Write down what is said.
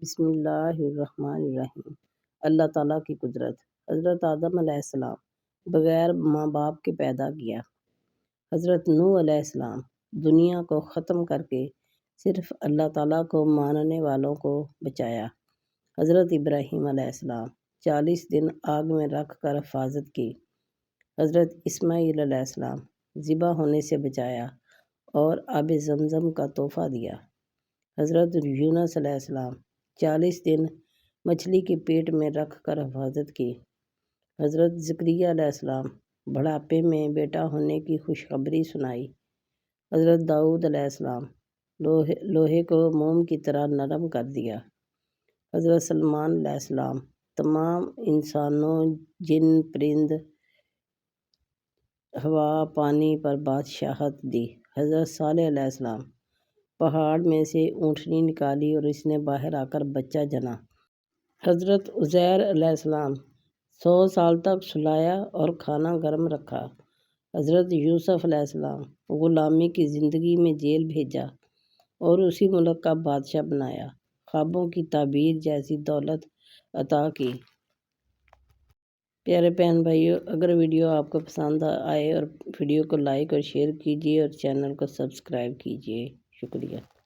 بسم اللہ الرحمن الرحیم۔ اللہ تعالیٰ کی قدرت۔ حضرت آدم علیہ السلام بغیر ماں باپ کے پیدا کیا۔ حضرت نوح علیہ السلام دنیا کو ختم کر کے صرف اللہ تعالیٰ کو ماننے والوں کو بچایا۔ حضرت ابراہیم علیہ السلام 40 دن آگ میں رکھ کر حفاظت کی۔ حضرت اسماعیل علیہ السلام ذبح ہونے سے بچایا اور آب زمزم کا تحفہ دیا۔ حضرت یونس علیہ السلام 40 دن مچھلی کے پیٹ میں رکھ کر حفاظت کی۔ حضرت زکریا علیہ السلام بڑھاپے میں بیٹا ہونے کی خوشخبری سنائی۔ حضرت داؤد علیہ السلام لوہے کو موم کی طرح نرم کر دیا۔ حضرت سلیمان علیہ السلام تمام انسانوں، جن، پرند، ہوا، پانی پر بادشاہت دی۔ حضرت صالح علیہ السلام پہاڑ میں سے اونٹنی نکالی اور اس نے باہر آ کر بچہ جنا۔ حضرت عزیر علیہ السلام 100 سال تک سلایا اور کھانا گرم رکھا۔ حضرت یوسف علیہ السلام غلامی کی زندگی میں جیل بھیجا اور اسی ملک کا بادشاہ بنایا۔ خوابوں کی تعبیر جیسی دولت عطا کی۔ پیارے بہن بھائیوں، اگر ویڈیو آپ کو پسند آئے اور ویڈیو کو لائک اور شیئر کیجیے اور چینل کو سبسکرائب کیجیے۔ شکریہ۔